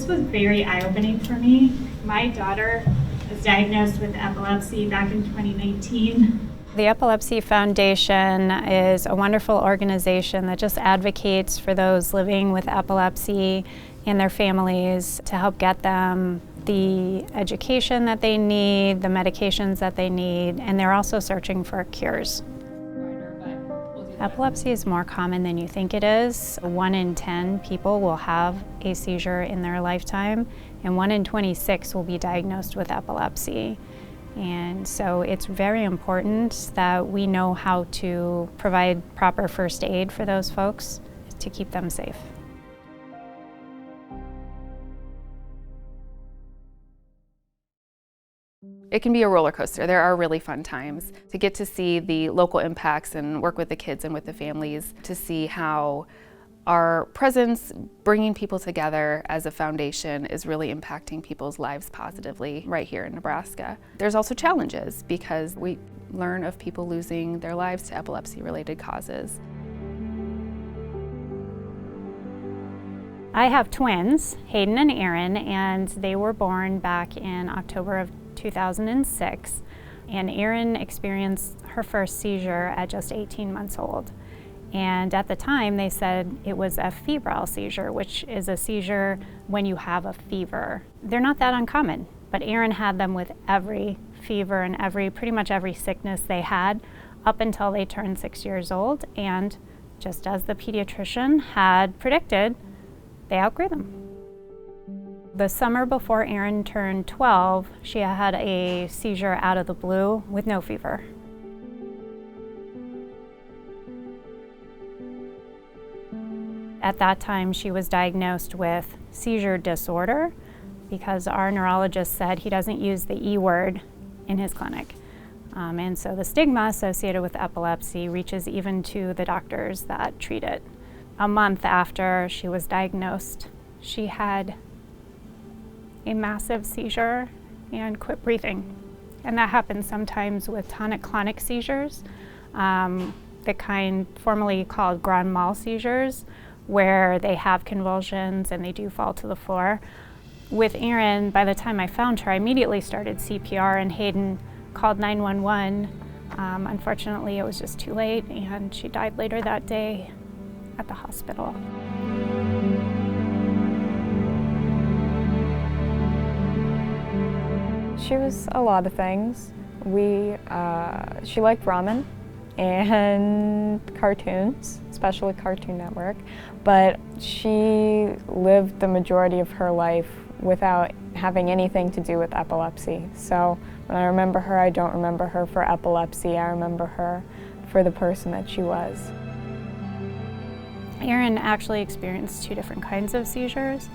This was very eye-opening for me. My daughter was diagnosed with epilepsy back in 2019. The Epilepsy Foundation is a wonderful organization that just advocates for those living with epilepsy and their families to help get them the education that they need, the medications that they need, and they're also searching for cures. Epilepsy is more common than you think it is. 1 in 10 people will have a seizure in their lifetime, and 1 in 26 will be diagnosed with epilepsy. And so it's very important that we know how to provide proper first aid for those folks to keep them safe. It can be a roller coaster. There are really fun times to get to see the local impacts and work with the kids and with the families to see how our presence, bringing people together as a foundation, is really impacting people's lives positively right here in Nebraska. There's also challenges because we learn of people losing their lives to epilepsy-related causes. I have twins, Hayden and Erin, and they were born back in October of 2006. And Erin experienced her first seizure at just 18 months old. And at the time, they said it was a febrile seizure, which is a seizure when you have a fever. They're not that uncommon, but Erin had them with every fever and pretty much every sickness they had up until they turned 6 years old. And just as the pediatrician had predicted, they outgrew them. The summer before Erin turned 12, she had a seizure out of the blue with no fever. At that time, she was diagnosed with seizure disorder because our neurologist said he doesn't use the E word in his clinic. And so the stigma associated with epilepsy reaches even to the doctors that treat it. A month after she was diagnosed, she had a massive seizure and quit breathing. And that happens sometimes with tonic-clonic seizures, the kind formerly called grand mal seizures, where they have convulsions and they do fall to the floor. With Erin, by the time I found her, I immediately started CPR, and Hayden called 911. Unfortunately, it was just too late, and she died later that day at the hospital. She was a lot of things. She liked ramen and cartoons, especially Cartoon Network, but she lived the majority of her life without having anything to do with epilepsy. So when I remember her, I don't remember her for epilepsy. I remember her for the person that she was. Erin actually experienced 2 different kinds of seizures,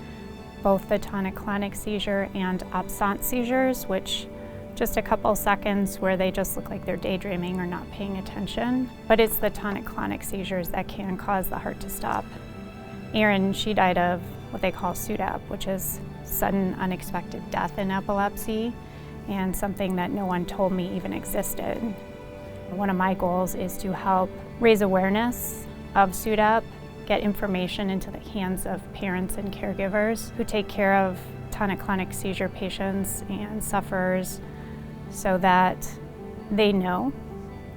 both the tonic-clonic seizure and absence seizures, which just a couple seconds where they just look like they're daydreaming or not paying attention. But it's the tonic-clonic seizures that can cause the heart to stop. Erin, she died of what they call SUDEP, which is sudden unexpected death in epilepsy, and something that no one told me even existed. One of my goals is to help raise awareness of SUDEP, get information into the hands of parents and caregivers who take care of tonic-clonic seizure patients and sufferers, so that they know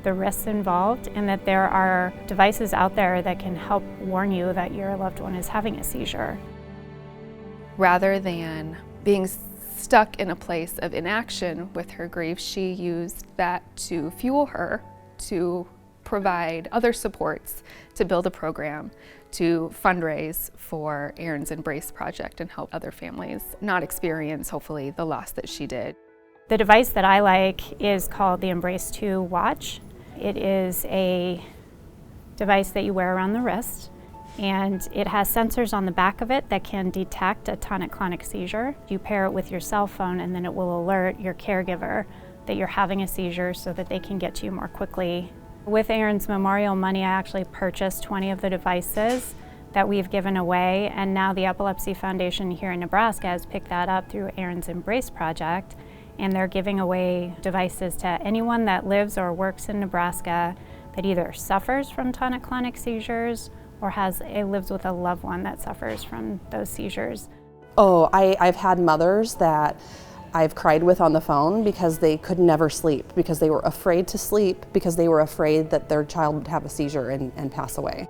the risks involved and that there are devices out there that can help warn you that your loved one is having a seizure. Rather than being stuck in a place of inaction with her grief, she used that to fuel her, to provide other supports, to build a program, to fundraise for Erins Embrace Project and help other families not experience, hopefully, the loss that she did. The device that I like is called the Embrace 2 watch. It is a device that you wear around the wrist, and it has sensors on the back of it that can detect a tonic-clonic seizure. You pair it with your cell phone, and then it will alert your caregiver that you're having a seizure so that they can get to you more quickly. With Erin's memorial money, I actually purchased 20 of the devices that we've given away, and now the Epilepsy Foundation here in Nebraska has picked that up through Erins Embrace Project, and they're giving away devices to anyone that lives or works in Nebraska that either suffers from tonic-clonic seizures or lives with a loved one that suffers from those seizures. Oh, I've had mothers that I've cried with on the phone because they could never sleep, because they were afraid to sleep, because they were afraid that their child would have a seizure and pass away.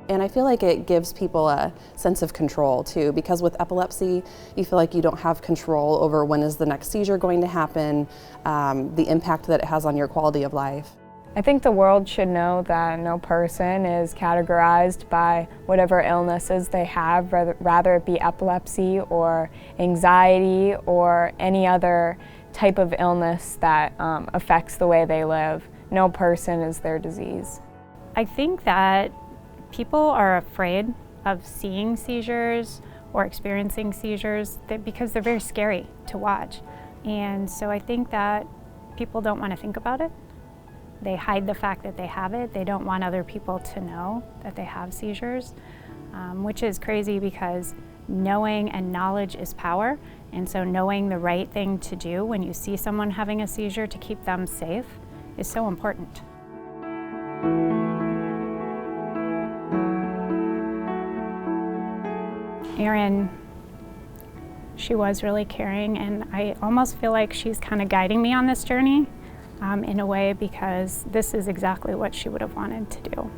And I feel like it gives people a sense of control too, because with epilepsy, you feel like you don't have control over when is the next seizure going to happen, the impact that it has on your quality of life. I think the world should know that no person is categorized by whatever illnesses they have, rather it be epilepsy or anxiety or any other type of illness that affects the way they live. No person is their disease. I think that people are afraid of seeing seizures or experiencing seizures because they're very scary to watch. And so I think that people don't want to think about it. They hide the fact that they have it. They don't want other people to know that they have seizures, which is crazy because knowing and knowledge is power. And so knowing the right thing to do when you see someone having a seizure to keep them safe is so important. Erin, she was really caring, and I almost feel like she's kind of guiding me on this journey in a way, because this is exactly what she would have wanted to do.